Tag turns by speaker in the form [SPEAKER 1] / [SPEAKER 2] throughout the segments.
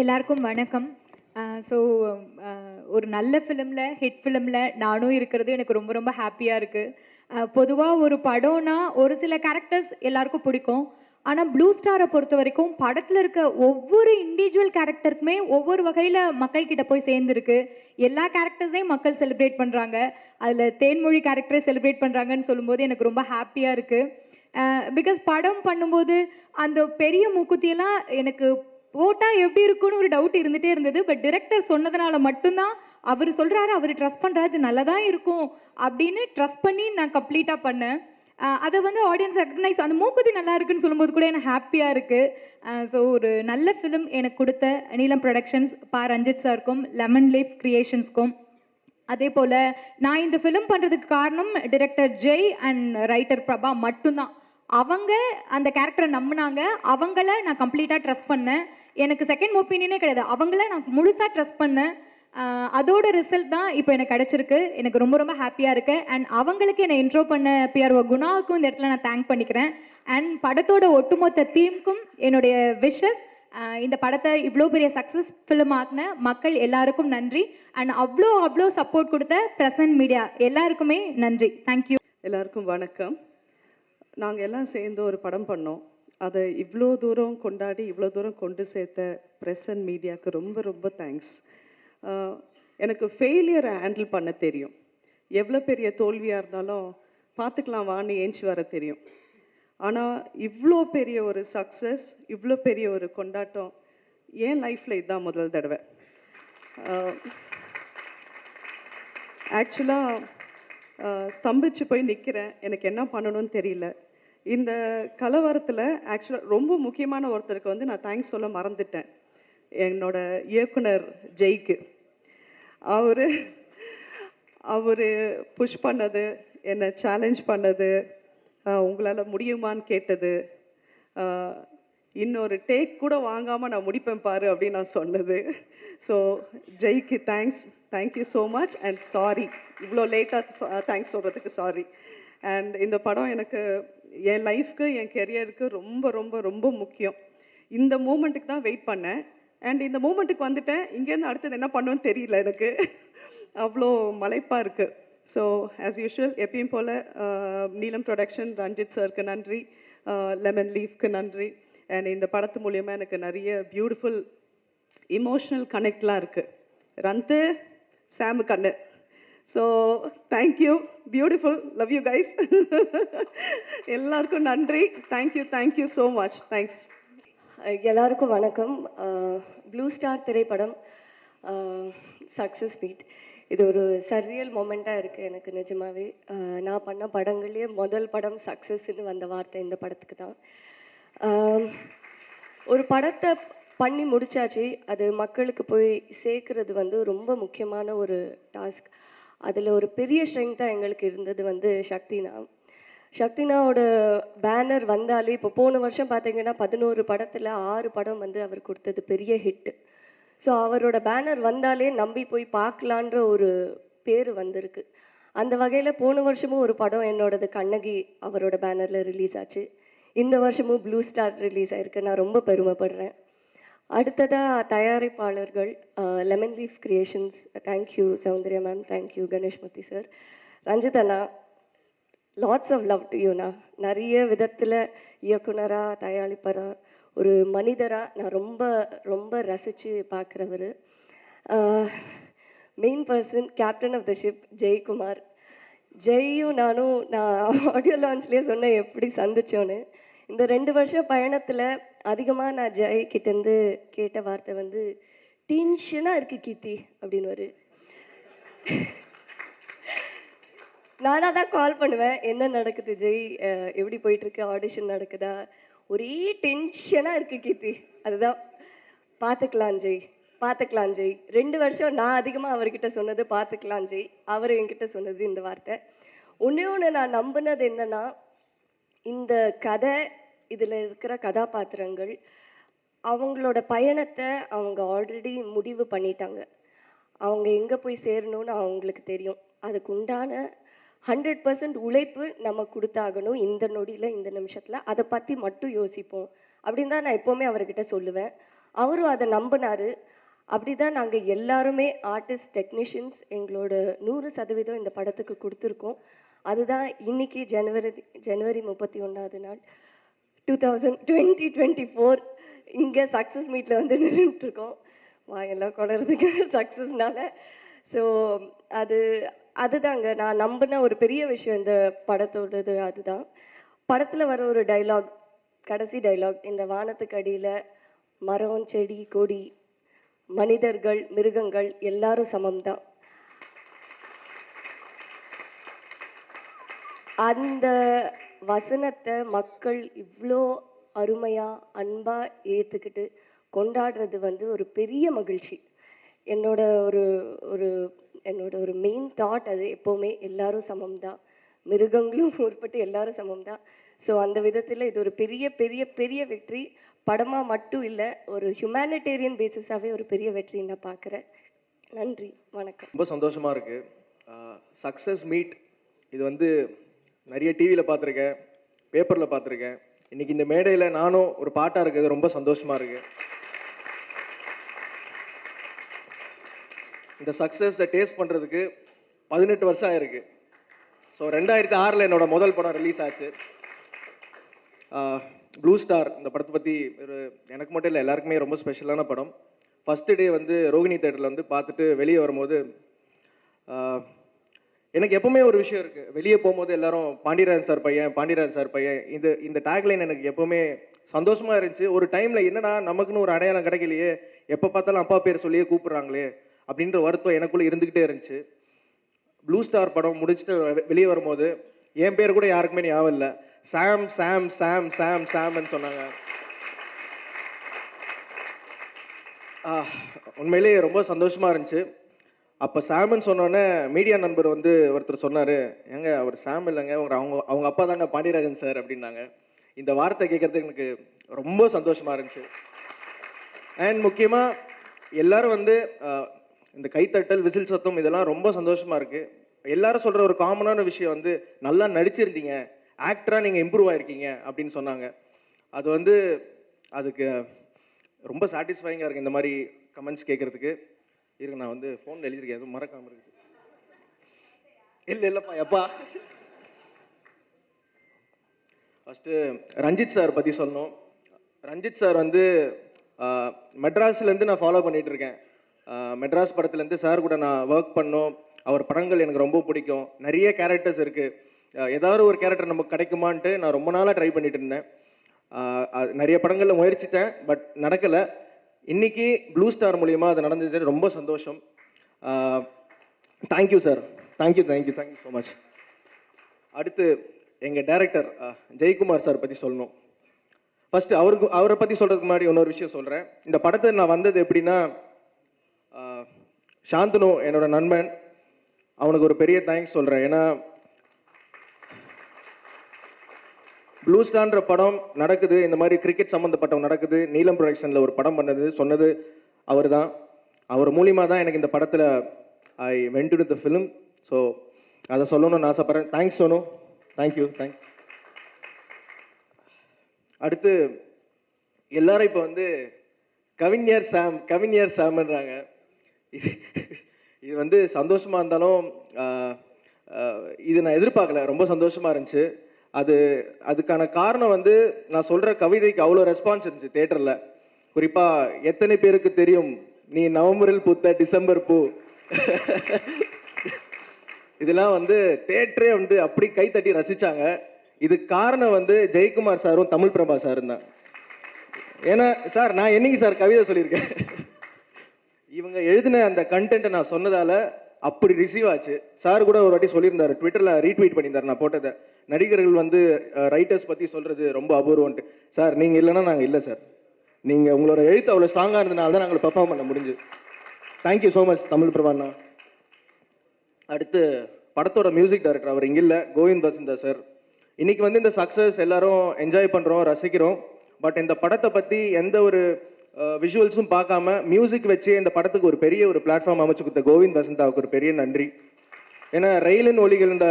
[SPEAKER 1] எல்லாருக்கும் வணக்கம். ஸோ ஒரு நல்ல ஃபிலிமில் ஹிட் ஃபிலிமில் நானும் இருக்கிறது எனக்கு ரொம்ப ரொம்ப ஹாப்பியாக இருக்குது. பொதுவாக ஒரு படம்னா ஒரு சில கேரக்டர்ஸ் எல்லாருக்கும் பிடிக்கும். ஆனால் ப்ளூ ஸ்டாரை பொறுத்த வரைக்கும் படத்தில் இருக்க ஒவ்வொரு இண்டிவிஜுவல் கேரக்டருக்குமே ஒவ்வொரு வகையில் மக்கள்கிட்ட போய் சேர்ந்துருக்கு. எல்லா கேரக்டர்ஸையும் மக்கள் செலிப்ரேட் பண்ணுறாங்க. அதில் தேன்மொழி கேரக்டரை செலிப்ரேட் பண்ணுறாங்கன்னு சொல்லும்போது எனக்கு ரொம்ப ஹாப்பியாக இருக்குது. பிகாஸ் படம் பண்ணும்போது அந்த பெரிய மூக்குத்தியெல்லாம் எனக்கு போட்டா எப்படி இருக்கும்னு ஒரு டவுட் இருந்துட்டே இருந்தது. பட் டைரக்டர் சொன்னதுனால மட்டும்தான் அவர் சொல்றாரு, அவர் ட்ரஸ்ட் பண்றாரு, இது நல்லா தான் இருக்கும் அப்படின்னு ட்ரஸ்ட் பண்ணி நான் கம்ப்ளீட்டா பண்ணேன். அத வந்து ஆடியன்ஸ் ரெகக்னைஸ் அந்த மூக்குத்தி நல்லா இருக்குன்னு சொல்லும்போது கூட எனக்கு ஹாப்பியா இருக்கு. ஸோ ஒரு நல்ல ஃபிலிம் எனக்கு கொடுத்த நீலம் புரொடக்ஷன்ஸ், ரஞ்சித் சாருக்கும், லெமன் லீஃப் கிரியேஷன்ஸ்க்கும், அதே போல நான் இந்த ஃபிலிம் பண்றதுக்கு காரணம் director Jai and writer Prabha மட்டும்தான். அவங்க அந்த கேரக்டரை நம்பினாங்க. அவங்கள நான் கம்ப்ளீட்டா ட்ரஸ்ட் பண்ணேன். எனக்கு செகண்ட் ஒப்பீனியனே கிடையாது. அவங்கள நான் முழுசா ட்ரஸ்ட் பண்ணேன். அதோட ரிசல்ட் தான் இப்போ எனக்கு கிடைச்சிருக்கு. எனக்கு ரொம்ப ரொம்ப ஹாப்பியா இருக்கு. அண்ட் அவங்களுக்கு என்னை இன்ட்ரோ பண்ண பிஆர்ஓ குணாவுக்கும் இந்த இடத்துல நான் தேங்க் பண்ணிக்கிறேன். அண்ட் படத்தோட ஒட்டுமொத்த தீம்க்கும் என்னுடைய விஷஸ். இந்த படத்தை இவ்வளோ பெரிய சக்ஸஸ் ஃபிலிம் ஆக்கின மக்கள் எல்லாருக்கும் நன்றி. அண்ட் அவ்வளோ அவ்வளோ சப்போர்ட் கொடுத்த பிரசன்ட் மீடியா எல்லாருக்குமே நன்றி. தேங்க்யூ.
[SPEAKER 2] எல்லாருக்கும் வணக்கம். நாங்கள் எல்லாம் சேர்ந்து ஒரு படம் பண்ணோம். அதை இவ்வளோ தூரம் கொண்டாடி இவ்வளோ தூரம் கொண்டு சேர்த்த ப்ரெஸ் அண்ட் மீடியாவுக்கு ரொம்ப ரொம்ப தேங்க்ஸ். எனக்கு ஃபெயிலியரை ஹேண்டில் பண்ண தெரியும். எவ்வளோ பெரிய தோல்வியாக இருந்தாலும் பார்த்துக்கலாம் வான்னு ஏஞ்சி வர தெரியும். ஆனால் இவ்வளோ பெரிய ஒரு சக்ஸஸ், இவ்வளோ பெரிய ஒரு கொண்டாட்டம் என் லைஃப்பில் இதுதான் முதல் தடவை. ஆக்சுவலாக ஸ்தம்பிச்சு போய் நிற்கிறேன். எனக்கு என்ன பண்ணணும்னு தெரியல. இந்த கலவரத்தில் ஆக்சுவலாக ரொம்ப முக்கியமான ஒருத்தருக்கு வந்து நான் தேங்க்ஸ் சொல்ல மறந்துட்டேன். என்னோட இயக்குனர் ஜெய்க்கு. அவர் புஷ் பண்ணது, என்னை சேலஞ்ச் பண்ணது, உங்களால் முடியுமான்னு கேட்டது, இன்னொரு டேக் கூட வாங்காமல் நான் முடிப்பேன் பாரு அப்படின்னு நான் சொன்னது. ஸோ ஜெய்க்கு thanks. Thank you so much and sorry, இவ்வளோ லேட்டாக தேங்க்ஸ் சொல்கிறதுக்கு சாரி. அண்ட் இந்த படம் எனக்கு என் லைஃப்க்கு என் கெரியருக்கு ரொம்ப ரொம்ப ரொம்ப முக்கியம். இந்த மூமெண்ட்டுக்கு தான் வெயிட் பண்ணேன். அண்ட் இந்த மூமெண்ட்டுக்கு வந்துட்டேன். இங்கேருந்து அடுத்தது என்ன பண்ணுன்னு தெரியல எனக்கு. அவ்வளோ மலைப்பாக இருக்குது. ஸோ ஆஸ் யூஷுவல் எப்பயும் போல் நீலம் ப்ரொடக்ஷன், ரஞ்சித் சாருக்கு நன்றி, லெமன் லீஃப்க்கு நன்றி. அண்ட் இந்த படத்து மூலயமா எனக்கு நிறைய பியூட்டிஃபுல் இமோஷ்னல் கனெக்ட்லாம் இருக்குது. ரந்து, சாமு கண்ணு. So thank you, beautiful, love you guys. எல்லாருக்கும் நன்றி. Thank you so much. தேங்க்ஸ்.
[SPEAKER 3] எல்லாருக்கும் வணக்கம். ப்ளூ ஸ்டார் திரைப்படம் சக்ஸஸ் மீட். இது ஒரு சர்ரியல் மொமெண்ட்டாக இருக்குது எனக்கு நிஜமாவே. நான் பண்ண படங்கள்லேயே முதல் படம் சக்ஸஸ்ன்னு வந்த வார்த்தை இந்த படத்துக்கு தான். ஒரு படத்தை பண்ணி முடிச்சாச்சு, அது மக்களுக்கு போய் சேர்க்கறது வந்து ரொம்ப முக்கியமான ஒரு டாஸ்க். அதில் ஒரு பெரிய ஸ்ட்ரெங்க்த்தாக எங்களுக்கு இருந்தது வந்து சக்தினா. சக்தினாவோட பேனர் வந்தாலே இப்போ போன வருஷம் பார்த்தீங்கன்னா 11 படத்தில் 6 படம் வந்து அவர் கொடுத்தது பெரிய ஹிட்டு. ஸோ அவரோட பேனர் வந்தாலே நம்பி போய் பார்க்கலான்ற ஒரு பேர் வந்திருக்கு. அந்த வகையில் போன வருஷமும் ஒரு படம் என்னோடது கண்ணகி அவரோட பேனரில் ரிலீஸ் ஆச்சு. இந்த வருஷமும் ப்ளூ ஸ்டார் ரிலீஸ் ஆயிருக்கு. நான் ரொம்ப பெருமைப்படுறேன். அடுத்ததாக தயாரிப்பாளர்கள் Lemon Leaf Creations, thank you Soundarya ma'am, thank you Ganeshmoorthy sir, Ranjith அண்ணா, லாட்ஸ் ஆஃப் லவ் டு யூண்ணா. நிறைய விதத்தில் இயக்குனராக, தயாரிப்பராக, ஒரு மனிதராக நான் ரொம்ப ரொம்ப ரசித்து பார்க்குறவர். Main person, captain of the ship Jaikumar. ஜெய்யும் நானும் நான் ஆடியோ லான்ச்லேயே சொன்னேன் எப்படி சந்திச்சோன்னு. இந்த 2 வருஷம் பயணத்தில் அதிகமாக நான் ஜெய் கிட்டேருந்து கேட்ட வார்த்தை வந்து டென்ஷனாக இருக்குது கீர்த்தி அப்படின்னு. நானாக தான் கால் பண்ணுவேன், என்ன நடக்குது ஜெய், எப்படி போயிட்டுருக்கு, ஆடிஷன் நடக்குதா, ஒரே டென்ஷனாக இருக்குது கீர்த்தி. அதுதான் பார்த்துக்கலாம் ஜெய், பார்த்துக்கலாம் ஜெய். 2 வருஷம் நான் அதிகமாக அவர்கிட்ட சொன்னது பார்த்துக்கலாம் ஜெய், அவர் என்கிட்ட சொன்னது இந்த வார்த்தை. ஒன்று நான் நம்பினது என்னன்னா, இந்த கதை, இதில் இருக்கிற கதாபாத்திரங்கள் அவங்களோட பயணத்தை அவங்க ஆல்ரெடி முடிவு பண்ணிட்டாங்க. அவங்க எங்கே போய் சேரணும்னு அவங்களுக்கு தெரியும். அதுக்கு உண்டான 100% உழைப்பு நம்ம கொடுத்தாகணும் இந்த நொடியில், இந்த நிமிஷத்தில். அதை பற்றி மட்டும் யோசிப்போம் அப்படின்னு தான் நான் எப்போவுமே அவர்கிட்ட சொல்லுவேன். அவரும் அதை நம்பினாரு. அப்படிதான் நாங்கள் எல்லாருமே ஆர்டிஸ்ட் டெக்னீஷியன்ஸ் எங்களோட 100% இந்த படத்துக்கு கொடுத்துருக்கோம். அதுதான் இன்னைக்கு ஜனவரி 31ஆவது நாள் 2024 இங்கே சக்ஸஸ் மீட்டில் வந்து நின்றுட்டுருக்கோம். வாயெல்லாம் கொளறதுக்கு சக்ஸஸ்னால. ஸோ அதுதாங்க நான் நம்பின ஒரு பெரிய விஷயம் இந்த படத்தோடது. அதுதான் படத்தில் வர ஒரு டைலாக், கடைசி டைலாக், இந்த வானத்துக்கு அடியில் மரம் செடி கொடி மனிதர்கள் மிருகங்கள் எல்லாரும் சமம்தான். அந்த வசனத்தை மக்கள் இவ்வளோ அருமையாக அன்பாக ஏற்றுக்கிட்டு கொண்டாடுறது வந்து ஒரு பெரிய மகிழ்ச்சி. என்னோட ஒரு மெயின் தாட் அது எப்போவுமே எல்லாரும் சமம்தான், மிருகங்களும் உட்பட்டு எல்லாரும் சமம்தான். ஸோ அந்த விதத்தில் இது ஒரு பெரிய பெரிய பெரிய வெற்றி. படமாக மட்டும் இல்லை, ஒரு ஹியூமனிடேரியன் பேசிஸாகவே ஒரு பெரிய வெற்றி நான் பார்க்குறேன். நன்றி, வணக்கம்.
[SPEAKER 4] ரொம்ப சந்தோஷமாக இருக்குது. சக்ஸஸ் மீட் இது வந்து நிறைய டிவியில் பார்த்துருக்கேன், பேப்பரில் பார்த்துருக்கேன். இன்றைக்கி இந்த மேடையில் நானும் ஒரு பாட்டாக இருக்கிறது ரொம்ப சந்தோஷமாக இருக்குது. இந்த சக்ஸஸை டேஸ்ட் பண்ணுறதுக்கு 18 வருஷம் ஆயிருக்கு. ஸோ 2006 என்னோட முதல் படம் ரிலீஸ் ஆச்சு, ப்ளூ ஸ்டார். இந்த படத்தை பற்றி எனக்கு மட்டும் இல்லை எல்லாருக்குமே ரொம்ப ஸ்பெஷலான படம். ஃபஸ்ட்டு டே வந்து ரோகிணி தேட்டரில் வந்து பார்த்துட்டு வெளியே வரும்போது எனக்கு எப்பவுமே ஒரு விஷயம் இருக்குது. வெளியே போகும்போது எல்லாரும் பாண்டியராஜன் சார் பையன் இந்த டேக்லைன் எனக்கு எப்போவுமே சந்தோஷமாக இருந்துச்சு. ஒரு டைமில் என்னடா நமக்குன்னு ஒரு அடையாளம் கிடைக்கலையே, எப்போ பார்த்தாலும் அப்பா பேர் சொல்லியே கூப்பிட்றாங்களே அப்படின்ற வருத்தம் எனக்குள்ளே இருந்துக்கிட்டே இருந்துச்சு. ப்ளூ ஸ்டார் படம் முடிச்சுட்டு வெளியே வரும்போது என் பேர் கூட யாருக்குமே ஞாபகம் இல்லை. சாம் சாம் சாம் சாம் சாம்னு சொன்னாங்க. உண்மையிலேயே ரொம்ப சந்தோஷமாக இருந்துச்சு. அப்போ சாம்னு சொன்னோன்னே மீடியா நண்பர் வந்து ஒருத்தர் சொன்னார், ஏங்க அவர் சாம் இல்லைங்க, அவங்க அப்பா தாங்க பாண்டியராஜன் சார் அப்படின்னாங்க. இந்த வார்த்தை கேட்குறதுக்கு எனக்கு ரொம்ப சந்தோஷமாக இருந்துச்சு. அண்ட் முக்கியமாக எல்லாரும் வந்து இந்த கைத்தட்டல் விசில் சத்தம் இதெல்லாம் ரொம்ப சந்தோஷமாக இருக்குது. எல்லாரும் சொல்கிற ஒரு காமனான விஷயம் வந்து நல்லா நடிச்சிருந்தீங்க, ஆக்டராக நீங்கள் இம்ப்ரூவ் ஆகிருக்கீங்க அப்படின்னு சொன்னாங்க. அது வந்து அதுக்கு ரொம்ப சாட்டிஸ்ஃபைங்காக இருக்குது இந்த மாதிரி கமெண்ட்ஸ் கேட்குறதுக்கு. இருக்கு, நான் வந்து ஃபோனில் எழுதியிருக்கேன், எதுவும் மறக்காமல் இருக்குது. இல்லைப்பா எப்பா. ஃபஸ்ட்டு ரஞ்சித் சார் பற்றி சொல்லணும். ரஞ்சித் சார் வந்து மெட்ராஸ்லேருந்து நான் ஃபாலோ பண்ணிகிட்டு இருக்கேன். மெட்ராஸ் படத்துலேருந்து சார் கூட நான் ஒர்க் பண்ணோம். அவர் படங்கள் எனக்கு ரொம்ப பிடிக்கும். நிறைய கேரக்டர்ஸ் இருக்குது. ஏதாவது ஒரு கேரக்டர் நமக்கு கிடைக்குமான்ட்டு நான் ரொம்ப நாளாக ட்ரை பண்ணிட்டு இருந்தேன். நிறைய படங்களில் முயற்சித்தேன், பட் நடக்கலை. இன்னைக்கு ப்ளூ ஸ்டார் மூலியமாக அது நடந்தது, ரொம்ப சந்தோஷம். Thank you sir, thank you so much. அடுத்து எங்கள் டைரக்டர் ஜெயக்குமார் சார் பற்றி சொல்லணும். ஃபஸ்ட்டு அவரை பற்றி சொல்கிறதுக்கு முன்னாடி இன்னொரு விஷயம் சொல்கிறேன். இந்த படத்தை நான் வந்தது எப்படின்னா, சாந்தனு என்னோட நண்பன், அவனுக்கு ஒரு பெரிய தேங்க்ஸ் சொல்கிறேன். ஏன்னா ப்ளூ ஸ்டார்ன்ற படம் நடக்குது, இந்த மாதிரி கிரிக்கெட் சம்மந்தப்பட்டவங்க நடக்குது, நீலம் ப்ரொடக்ஷனில் ஒரு படம் சொன்னது அவர் தான். அவர் மூலியமாக தான் எனக்கு இந்த படத்தில் I went to the film. So அதை சொல்லணும்னு ஆசைப்பட்றேன். Thanks Sonu, thank you. அடுத்து எல்லாரும் இப்போ வந்து கவிஞர் சாம்ன்றாங்க. இது வந்து சந்தோஷமாக இருந்தாலும் இது நான் எதிர்பார்க்கல, ரொம்ப சந்தோஷமாக இருந்துச்சு. அதுக்கான காரணம் வந்து நான் சொல்கிற கவிதைக்கு அவ்வளோ ரெஸ்பான்ஸ் இருந்துச்சு தேட்டரில். குறிப்பாக எத்தனை பேருக்கு தெரியும் நீ நவம்பரில் பூத்த டிசம்பர் பூ, இதெல்லாம் வந்து தேட்டரே வந்து அப்படி கைத்தட்டி ரசித்தாங்க. இதுக்கு காரணம் வந்து ஜெயக்குமார் சாரும் தமிழ் பிரபா சாரும் தான். ஏன்னா சார், நான் என்னைக்கு சார் கவிதை சொல்லியிருக்கேன்? இவங்க எழுதின அந்த கண்டென்ட்டை நான் சொன்னதால அப்படி ரிசீவ் ஆச்சு. சார் கூட ஒரு வாட்டி சொல்லியிருந்தாரு, ட்விட்டரில் ரீட்வீட் பண்ணியிருந்தார் நான் போட்டதை. நடிகர்கள் வந்து ரைட்டர்ஸ் பற்றி சொல்கிறது ரொம்ப அபூர்வம்ட்டு. சார் நீங்கள் இல்லைன்னா நாங்கள் இல்லை சார். நீங்கள் உங்களோட எழுத்து அவ்வளோ ஸ்ட்ராங்காக இருந்ததுனால தான் நாங்கள் பெர்ஃபார்ம் பண்ண முடிஞ்சு. தேங்க்யூ ஸோ மச் தமிழ் பிரபாண்ணா. அடுத்து படத்தோட மியூசிக் டைரக்டர், அவர் இங்கே இல்லை, கோவிந்த் வசந்தா சார். இன்னைக்கு வந்து இந்த சக்ஸஸ் எல்லாரும் என்ஜாய் பண்ணுறோம், ரசிக்கிறோம். பட் இந்த படத்தை பற்றி எந்த ஒரு விஷுவல்ஸும் பார்க்காம மியூசிக் வச்சு இந்த படத்துக்கு ஒரு பெரிய ஒரு பிளாட்ஃபார்ம் அமைச்சு கொடுத்த கோவிந்த் வசந்தாவுக்கு ஒரு பெரிய நன்றி. ஏன்னா ரயிலின் ஒலிகள் இந்த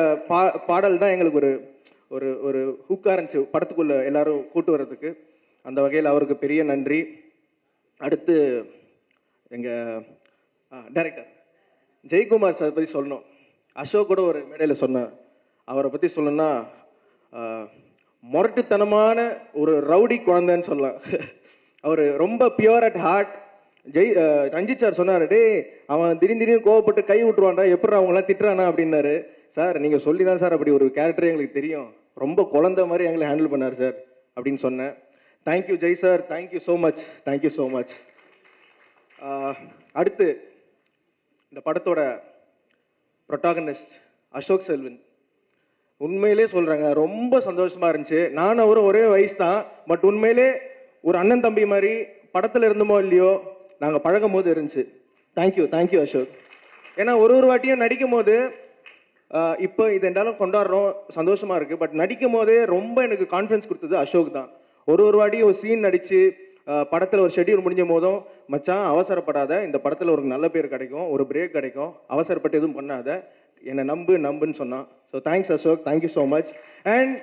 [SPEAKER 4] பாடல் தான் எங்களுக்கு ஒரு ஒரு ஹுக்காக இருந்துச்சு படத்துக்குள்ளே எல்லாரும் கூட்டு வர்றதுக்கு. அந்த வகையில் அவருக்கு பெரிய நன்றி. அடுத்து எங்கள் டைரக்டர் ஜெயக்குமார் சார் பற்றி சொல்லணும். அசோக் கூட ஒரு மேடையில் சொன்னேன். அவரை பற்றி சொல்லணும்னா முரட்டுத்தனமான ஒரு ரவுடி குழந்தைன்னு சொல்லலாம். அவர் ரொம்ப pure at heart. Ranjith sir சொன்னார், டே அவன் திடீர்னு கோவப்பட்டு கை விட்டுருவான்டா, எப்படி அவங்களாம் திட்டுறானா அப்படின்னாரு. சார் நீங்கள் சொல்லி தான் சார் அப்படி ஒரு கேரக்டர் எங்களுக்கு தெரியும், ரொம்ப குழந்தை மாதிரி எங்களை ஹேண்டில் பண்ணார் சார் அப்படின்னு சொன்னேன். Thank you Jai sir, thank you so much, thank you so much. அடுத்து இந்த படத்தோட ப்ரொட்டாகனிஸ்ட் அசோக் செல்வன். உண்மையிலே சொல்கிறேங்க, ரொம்ப சந்தோஷமாக இருந்துச்சு. நானும் அவரும் ஒரே வயசு தான், பட் உண்மையிலே ஒரு அண்ணன் தம்பி மாதிரி படத்தில் இருந்தோமோ இல்லையோ நாங்கள் பழகும் போது இருந்துச்சு. Thank you, thank you Ashok. ஏன்னா ஒரு வாட்டியும் நடிக்கும் போது இப்போ இது என்னாலும் கொண்டாடுறோம், சந்தோஷமாக இருக்குது. பட் நடிக்கும் போதே ரொம்ப எனக்கு கான்ஃபிடன்ஸ் கொடுத்தது அசோக் தான். ஒரு வாட்டி ஒரு சீன் நடித்து படத்தில் ஒரு ஷெட்யூல் முடிஞ்ச போதும், மச்சான் அவசரப்படாத, இந்த படத்தில் ஒரு நல்ல பேர் கிடைக்கும், ஒரு பிரேக் கிடைக்கும், அவசரப்பட்டு எதுவும் பண்ணாத, என்னை நம்புன்னு சொன்னான். So thanks Ashok, thank you so much. And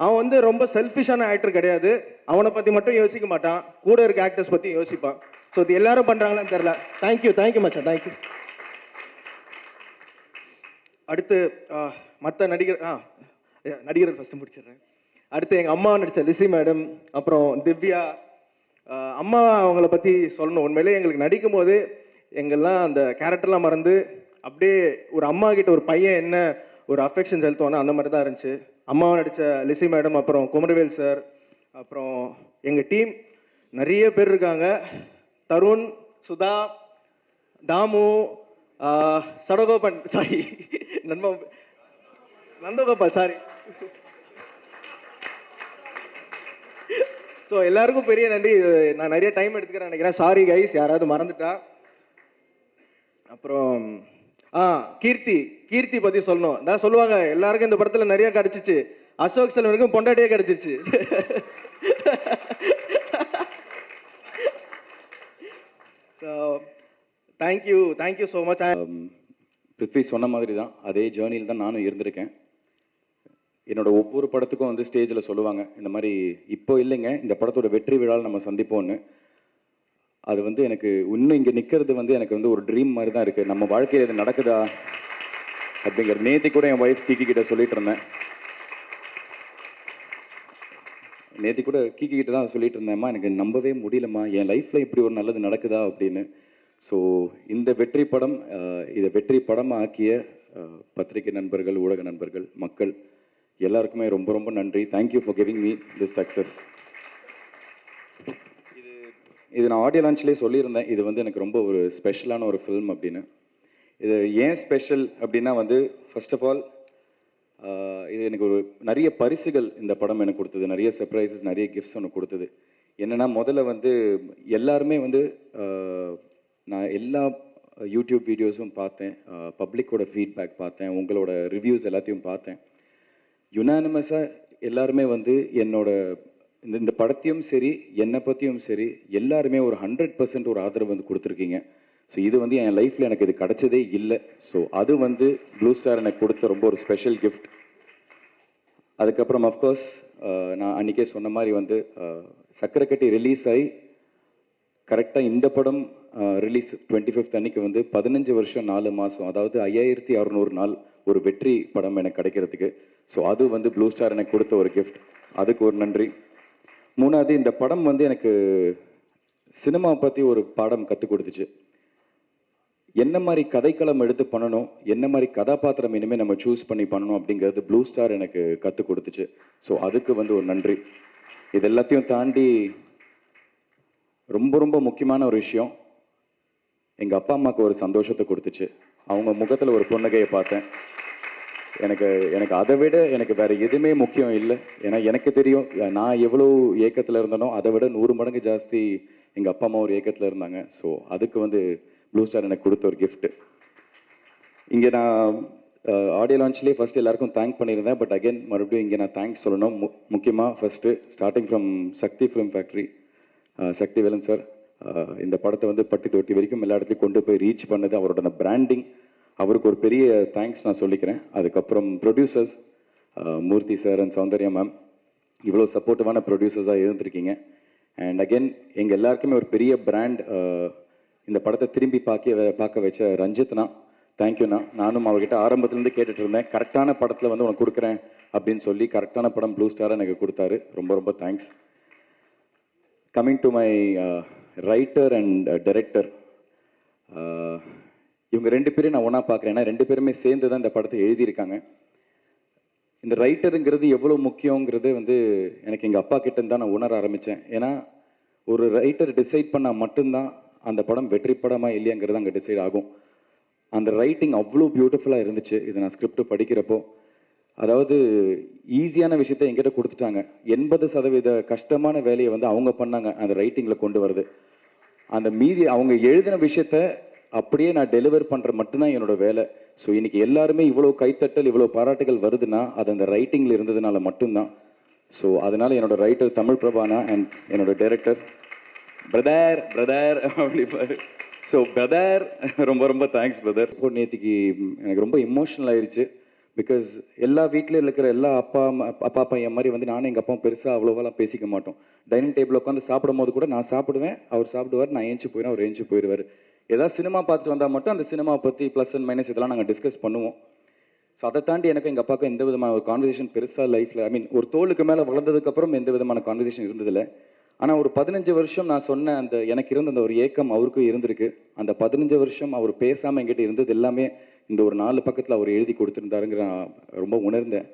[SPEAKER 4] அவன் வந்து ரொம்ப செல்ஃபிஷான ஆக்டர் கிடையாது. அவனை பற்றி மட்டும் யோசிக்க மாட்டான், கூட இருக்க ஆக்டர்ஸ் பற்றி யோசிப்பான். ஸோ இது எல்லாரும் பண்ணுறாங்களான்னு தெரில. தேங்க்யூ, தேங்க்யூ மச்சான், தேங்க்யூ. அடுத்து மற்ற நடிகர் ஃபஸ்ட்டு முடிச்சிடுறேன். அடுத்து எங்கள் அம்மா நடித்த லிசி மேடம், அப்புறம் திவ்யா. அம்மா அவங்கள பற்றி சொல்லணும். உண்மையிலே எங்களுக்கு நடிக்கும் போது எங்கெல்லாம் அந்த கேரக்டர்லாம் மறந்து அப்படியே ஒரு அம்மா கிட்ட ஒரு பையன் என்ன ஒரு அஃபெக்ஷன் செலுத்துவானா அந்த மாதிரி தான் இருந்துச்சு. அம்மாவை நடித்த லிசி மேடம், அப்புறம் குமரவேல் சார், அப்புறம் எங்கள் டீம் நிறைய பேர் இருக்காங்க. Tarun, Sudha, Damu, Sadagopan, sorry Nandagopal, sorry. So எல்லாருக்கும் பெரிய நன்றி. நான் நிறைய டைம் எடுத்துக்கிறேன் நினைக்கிறேன், சாரி கைஸ் யாராவது மறந்துட்டா. அப்புறம் கீர்த்தி பற்றி சொல்லணும். நான் சொல்லுவாங்க எல்லாருக்கும் இந்த படத்தில் நிறைய கிடச்சிச்சு, அசோக் செல்வனுக்கும் பொண்டாட்டியே கிடச்சிச்சு. So thank you so much.
[SPEAKER 5] Prithvi சொன்ன மாதிரி தான், அதே ஜேர்னியில் தான் நானும் இருந்திருக்கேன். என்னோட ஒவ்வொரு படத்துக்கும் வந்து ஸ்டேஜில் சொல்லுவாங்க இந்த மாதிரி, இப்போ இல்லைங்க இந்த படத்தோட வெற்றி விழாவில் நம்ம சந்திப்போம்னு. அது வந்து எனக்கு இன்னும் இங்கே நிற்கிறது வந்து எனக்கு வந்து ஒரு ட்ரீம் மாதிரி தான் இருக்குது. நம்ம வாழ்க்கையில் இது நடக்குதா அப்படிங்கிற. நேற்று கூட என் ஒய்ஃப் கீக்கி கிட்ட சொல்லிட்டு இருந்தேன். தான் சொல்லிட்டு இருந்தேன்மா, எனக்கு நம்பவே முடியலம்மா, என் லைஃப்பில் இப்படி ஒரு நல்லது நடக்குதா அப்படின்னு. ஸோ இந்த வெற்றி படம், இதை வெற்றி படம் ஆக்கிய பத்திரிகை நண்பர்கள், ஊடக நண்பர்கள், மக்கள் எல்லாருக்குமே ரொம்ப ரொம்ப நன்றி. Thank you for giving me this success. இது நான் ஆடியோ லான்ச்லேயே சொல்லியிருந்தேன், இது வந்து எனக்கு ரொம்ப ஒரு ஸ்பெஷலான ஒரு ஃபில்ம் அப்படின்னு. இது ஏன் ஸ்பெஷல் அப்படின்னா வந்து ஃபர்ஸ்ட் ஆஃப் ஆல் இது எனக்கு ஒரு நிறைய பரிசுகள் இந்த படம் எனக்கு கொடுத்தது, நிறைய சர்ப்ரைசஸ், நிறைய கிஃப்ட்ஸ் ஒன்று கொடுத்தது. என்னென்னா முதல்ல வந்து எல்லாருமே வந்து நான் எல்லா யூடியூப் வீடியோஸும் பார்த்தேன், பப்ளிக்கோட ஃபீட்பேக் பார்த்தேன், உங்களோட ரிவ்யூஸ் எல்லாத்தையும் பார்த்தேன். யுனானிமஸாக எல்லாருமே வந்து என்னோட இந்த படத்தையும் சரி என்னை பற்றியும் சரி எல்லாருமே ஒரு 100% ஒரு ஆதரவு வந்து கொடுத்துருக்கீங்க. ஸோ இது வந்து என் லைஃப்பில் எனக்கு இது கிடைச்சதே இல்லை. ஸோ அது வந்து ப்ளூ ஸ்டார் எனக்கு கொடுத்த ரொம்ப ஒரு ஸ்பெஷல் கிஃப்ட். அதுக்கப்புறம் அஃப்கோர்ஸ் நான் அன்றைக்கே சொன்ன மாதிரி வந்து சக்கரைக்கட்டி ரிலீஸ் ஆகி கரெக்டாக இந்த படம் ரிலீஸ் 25th அன்னைக்கு வந்து 15 வருஷம் 4 மாதம், அதாவது 5600 நாள் ஒரு வெற்றி படம் எனக்கு கிடைக்கிறதுக்கு. ஸோ அது வந்து ப்ளூ ஸ்டார் எனக்கு கொடுத்த ஒரு கிஃப்ட், அதுக்கு ஒரு நன்றி. மூணாவது, இந்த படம் வந்து எனக்கு சினிமா பற்றி ஒரு பாடம் கற்றுக் கொடுத்துச்சு. என்ன மாதிரி கதைக்களம் எடுத்து பண்ணணும், என்ன மாதிரி கதாபாத்திரம் இனிமேல் நம்ம சூஸ் பண்ணி பண்ணணும் அப்படிங்கிறது ப்ளூ ஸ்டார் எனக்கு கற்றுக் கொடுத்துச்சு. ஸோ அதுக்கு வந்து ஒரு நன்றி. இது எல்லாத்தையும் தாண்டி ரொம்ப ரொம்ப முக்கியமான ஒரு விஷயம், எங்கள் அப்பா அம்மாவுக்கு ஒரு சந்தோஷத்தை கொடுத்துச்சு. அவங்க முகத்தில் ஒரு புன்னகையை பார்த்தேன். எனக்கு அதை விட எனக்கு வேறு எதுவுமே முக்கியம் இல்லை. ஏன்னா எனக்கு தெரியும் நான் எவ்வளோ ஏக்கத்தில் இருந்தனோ அதை விட 100 மடங்கு ஜாஸ்தி எங்கள் அப்பா அம்மா ஒரு ஏக்கத்தில் இருந்தாங்க. ஸோ அதுக்கு வந்து ப்ளூ ஸ்டார் எனக்கு கொடுத்த ஒரு கிஃப்ட். இங்கே நான் ஆடியோ லான்ச்லேயே ஃபஸ்ட்டு எல்லாருக்கும் தேங்க் பண்ணியிருந்தேன். பட் அகைன் மறுபடியும் இங்கே நான் தேங்க்ஸ் சொல்லணும். முக்கியமாக first starting from Sakthi film factory, Sakthi Velan sir. இந்த படத்தை வந்து பட்டி தொட்டி வரைக்கும் எல்லா இடத்துலையும் கொண்டு போய் ரீச் பண்ணது, அவரோட அந்த பிராண்டிங், அவருக்கு ஒரு பெரிய தேங்க்ஸ் நான் சொல்லிக்கிறேன். அதுக்கப்புறம் producers Murthy sir and Soundarya ma'am, இவ்வளோ சப்போர்ட்டிவான ப்ரொடியூசர்ஸாக இருந்திருக்கீங்க. அண்ட் அகெயின் எங்கள் எல்லாருக்குமே ஒரு பெரிய பிராண்ட் இந்த படத்தை திரும்பி பார்க்க வச்ச ரஞ்சித்னா, தேங்க்யூண்ணா. நானும் அவர்கிட்ட ஆரம்பத்துலேருந்து கேட்டுட்டு இருந்தேன், கரெக்டான படத்தில் வந்து உனக்கு கொடுக்குறேன் அப்படின்னு சொல்லி கரெக்டான படம் ப்ளூ ஸ்டாரை எனக்கு கொடுத்தாரு. ரொம்ப ரொம்ப thanks. Coming to my writer and director, இவங்க 2 பேரையும் நான் ஒன்றா பார்க்குறேன். ஏன்னா 2 பேருமே சேர்ந்து தான் இந்த படத்தை எழுதியிருக்காங்க. இந்த ரைட்டருங்கிறது எவ்வளோ முக்கியங்கிறது வந்து எனக்கு எங்கள் அப்பா கிட்ட தான் நான் உணர ஆரம்பித்தேன். ஏன்னா ஒரு ரைட்டர் டிசைட் பண்ணால் மட்டும்தான் அந்த படம் வெற்றி படமாக இல்லையாங்கிறது அங்கே டிசைட் ஆகும். அந்த ரைட்டிங் அவ்வளோ பியூட்டிஃபுல்லாக இருந்துச்சு. இது நான் ஸ்கிரிப்ட் படிக்கிறப்போ, அதாவது ஈஸியான விஷயத்தை என்கிட்ட கொடுத்துட்டாங்க. 80% கஷ்டமான வேலையை வந்து அவங்க பண்ணாங்க அந்த ரைட்டிங்கில் கொண்டு வருது. அந்த மீதி அவங்க எழுதின விஷயத்த அப்படியே நான் டெலிவர் பண்ணுற மட்டும்தான் என்னோட வேலை. ஸோ இன்னைக்கு எல்லாருமே இவ்வளோ கைத்தட்டல், இவ்வளோ பாராட்டுகள் வருதுன்னா அது அந்த ரைட்டிங்கில் இருந்ததுனால மட்டும்தான். ஸோ அதனால என்னோட ரைட்டர் தமிழ் பிரபானா அண்ட் என்னோட டைரக்டர் பிரதர் அப்படிப்பாரு. ஸோ பிரதர் ரொம்ப ரொம்ப தேங்க்ஸ் பிரதர். இப்போ நேற்றுக்கு எனக்கு ரொம்ப இமோஷனல் ஆயிடுச்சு. பிகாஸ் எல்லா வீட்லேயும் இருக்கிற எல்லா அப்பா பையன் மாதிரி வந்து நானும் எங்கள் அப்பாவும் பெருசாக அவ்வளோவெல்லாம் பேசிக்க மாட்டோம். டைனிங் டேபிள் உட்காந்து சாப்பிடும் போது கூட நான் சாப்பிடுவேன், அவர் சாப்பிடுவார், நான் ஏஞ்சி போயிடுவேன், அவர் ஏஞ்சி போயிடுவார். ஏதாவது சினிமா பார்த்துட்டு வந்தால் மட்டும் அந்த சினிமா பற்றி ப்ளஸ் அண்ட் மைனஸ் இதெல்லாம் நாங்கள் டிஸ்கஸ் பண்ணுவோம். ஸோ அதை தாண்டி எனக்கு எங்கள் அப்பாவுக்கு எந்த விதமான ஒரு கான்வர்சேஷன் பெருசாக லைஃப்பில், ஐ மீன் ஒரு தோளுக்கு மேலே வளர்ந்ததுக்கப்புறம் எந்த விதமான கான்வர்சேஷன் இருந்ததில்லை. ஆனால் ஒரு 15 வருஷம் நான் சொன்ன அந்த எனக்கு இருந்த அந்த ஒரு ஏக்கம் அவருக்கும் இருந்திருக்கு. அந்த 15 வருஷம் அவர் பேசாமல் என்கிட்ட இருந்தது எல்லாமே இந்த ஒரு 4 பக்கத்தில் அவர் எழுதி கொடுத்துருந்தாருங்கிற நான் ரொம்ப உணர்ந்தேன்.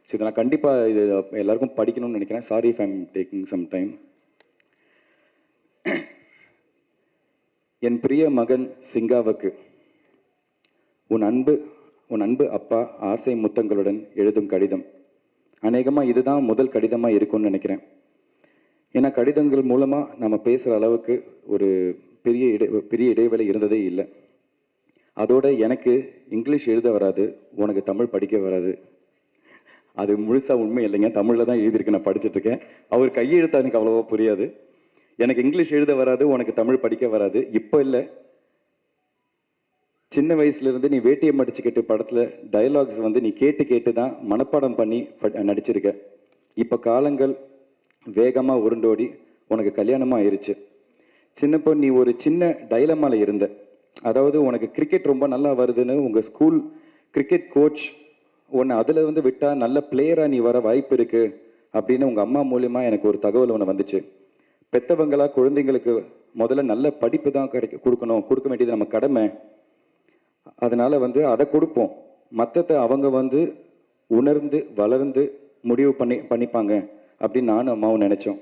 [SPEAKER 5] ஸோ இதை நான் கண்டிப்பாக இது எல்லாருக்கும் படிக்கணும்னு நினைக்கிறேன். Sorry if I'm taking some time. என் பிரிய மகன் சிங்காவுக்கு உன் அன்பு அப்பா ஆசை முத்தங்களுடன் எழுதும் கடிதம். அநேகமாக இதுதான் முதல் கடிதமாக இருக்கும்னு நினைக்கிறேன். ஏன்னா கடிதங்கள் மூலமாக நம்ம பேசுகிற அளவுக்கு ஒரு பெரிய இடைவெளி இருந்ததே இல்லை. அதோட எனக்கு இங்கிலீஷ் எழுத வராது, உனக்கு தமிழ் படிக்க வராது. அது முழுசாக உண்மை இல்லைங்க, தமிழில் தான் எழுதியிருக்கு, நான் படிச்சுட்ருக்கேன். அவர் கையெழுத்தா எனக்கு அவ்வளோவா புரியாது. எனக்கு இங்கிலீஷ் எழுத வராது, உனக்கு தமிழ் படிக்க வராது. இப்போ இல்லை, சின்ன வயசுலேருந்து நீ வேட்டியை மடிச்சுக்கிட்டு படத்தில் டயலாக்ஸ் வந்து நீ கேட்டு தான் மனப்பாடம் பண்ணி நடிச்சிருக்க. இப்போ காலங்கள் வேகமாக உருண்டோடி உனக்கு கல்யாணமாக ஆயிடுச்சு. சின்னப்போ நீ ஒரு சின்ன டைலமாவில் இருந்த. அதாவது உனக்கு கிரிக்கெட் ரொம்ப நல்லா வருதுன்னு உங்கள் ஸ்கூல் கிரிக்கெட் கோச் உன்னை அதில் வந்து விட்டால் நல்ல பிளேயராக நீ வர வாய்ப்பு இருக்குது அப்படின்னு உங்கள் அம்மா மூலியமா எனக்கு ஒரு தகவல் ஒன்று வந்துச்சு. பெற்றவங்களா குழந்தைங்களுக்கு முதல்ல நல்ல படிப்பு தான் கொடுக்க வேண்டியது நம்ம கடமை. அதனால வந்து அதை கொடுப்போம், மற்றத்தை அவங்க வந்து உணர்ந்து வளர்ந்து முடிவு பண்ணிப்பாங்க அப்படின்னு நானும் அம்மாவும் நினைச்சோம்.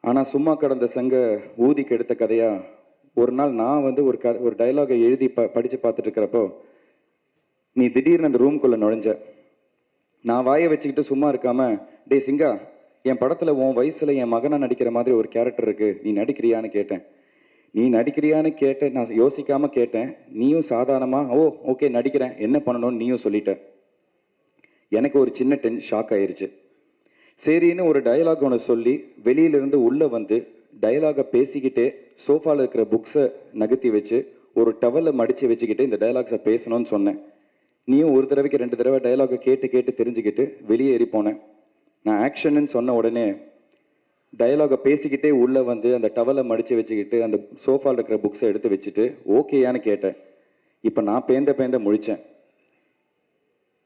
[SPEAKER 5] ஆனால் சும்மா கடந்த சங்க ஊதி கெடுத்த கதையா ஒரு நாள் நான் வந்து ஒரு டைலாகை எழுதி படித்து பார்த்துட்டு இருக்கிறப்போ நீ திடீர்னு அந்த ரூம்குள்ளே நுழைஞ்ச. நான் வாயை வச்சுக்கிட்டு சும்மா இருக்காம, டே சிங்கா, என் படத்தில் உன் வயசில் என் மகனா நடிக்கிற மாதிரி ஒரு கேரக்டர் இருக்கு, நீ நடிக்கிறியான்னு கேட்டேன். நீ நடிக்கிறியான்னு கேட்டேன், நான் யோசிக்காம கேட்டேன். நீயும் சாதாரணமாக ஓகே நடிக்கிறேன், என்ன பண்ணணும்னு நீயும் சொல்லிட்ட. எனக்கு ஒரு சின்ன ஷாக் ஆயிடுச்சு. சரின்னு ஒரு டயலாக் ஒன்று சொல்லி வெளியிலிருந்து உள்ளே வந்து டயலாகை பேசிக்கிட்டே சோஃபாவில் இருக்கிற புக்ஸை நகர்த்தி வச்சு ஒரு டவலை மடித்து வச்சுக்கிட்டு இந்த டயலாக்ஸை பேசணும்னு சொன்னேன். நீயும் ஒரு தடவைக்கு 2 தடவை டயலாகை கேட்டு தெரிஞ்சுக்கிட்டு வெளியே ஏறி போனேன். நான் ஆக்ஷன்னு சொன்ன உடனே டயலாகை பேசிக்கிட்டே உள்ளே வந்து அந்த டவலை மடித்து வச்சுக்கிட்டு அந்த சோஃபாவில் இருக்கிற புக்ஸை எடுத்து வச்சுட்டு ஓகேயான்னு கேட்டேன். இப்போ நான் பேந்த முழித்தேன்.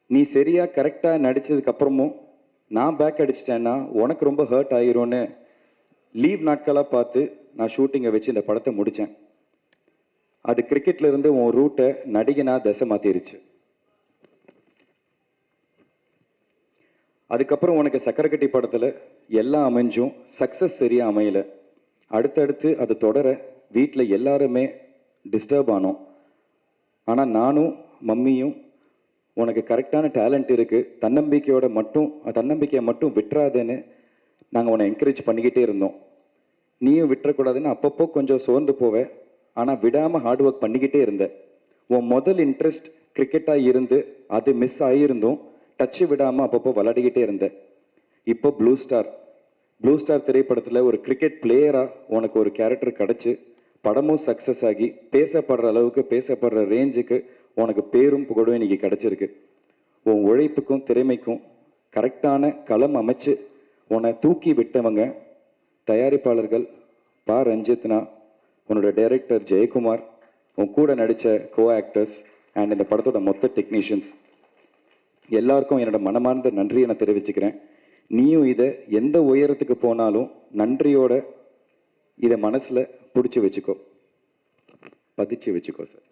[SPEAKER 5] நீ சரியாக கரெக்டாக நடித்ததுக்கு அப்புறமும் நான் பேக் அடிச்சிட்டேன்னா உனக்கு ரொம்ப ஹர்ட் ஆகிரும்னு லீவ் நாட்களாக பார்த்து நான் ஷூட்டிங்கை வச்சு இந்த படத்தை முடித்தேன். அது கிரிக்கெட்ல இருந்து உன் ரூட்டை நடிகனா திசை மாற்றிருச்சு. அதுக்கப்புறம் உனக்கு சக்கரக்கட்டி படத்தில் எல்லாம் அமைஞ்சும் சக்ஸஸ் சரியாக அமையல. அடுத்தடுத்து அது தொடர வீட்டில் எல்லாருமே டிஸ்டர்ப் ஆனோம். ஆனால் நானும் மம்மியும் உனக்கு கரெக்டான டேலண்ட் இருக்குது, தன்னம்பிக்கையை மட்டும் விட்டுறாதேன்னு நாங்கள் உன்னை என்கரேஜ் பண்ணிக்கிட்டே இருந்தோம். நீயும் விட்டுறக்கூடாதுன்னு அப்பப்போ கொஞ்சம் சோர்ந்து போவேன், ஆனால் விடாமல் ஹார்ட் ஒர்க் பண்ணிக்கிட்டே இருந்த. உன் முதல் இன்ட்ரெஸ்ட் கிரிக்கெட்டாக இருந்து அது மிஸ் ஆகியிருந்தும் டச்சு விடாமல் அப்பப்போ விளையாடிக்கிட்டே இருந்த. இப்போ ப்ளூ ஸ்டார் திரைப்படத்தில் ஒரு கிரிக்கெட் பிளேயராக உனக்கு ஒரு கேரக்டர் கிடச்சி படமும் சக்ஸஸ் ஆகி பேசப்படுற அளவுக்கு பேசப்படுற ரேஞ்சுக்கு உனக்கு பேரும் புகழும் இன்னைக்கு கிடச்சிருக்கு. உன் உழைப்புக்கும் திறமைக்கும் கரெக்டான களம் அமைச்சு உன்னை தூக்கி விட்டவங்க தயாரிப்பாளர்கள் பா ரஞ்சித்னா, உன்னோட டைரக்டர் ஜெயக்குமார், உன் கூட நடித்த கோ ஆக்டர்ஸ் அண்ட் இந்த படத்தோட மொத்த டெக்னீஷியன்ஸ் எல்லாருக்கும் என்னோட மனமார்ந்த நன்றியை நான் தெரிவிச்சுக்கிறேன். நீயும் இதை எந்த உயரத்துக்கு போனாலும் நன்றியோட இதை மனசில் பிடிச்சி வச்சுக்கோ, பதிச்சு வச்சுக்கோ சார்.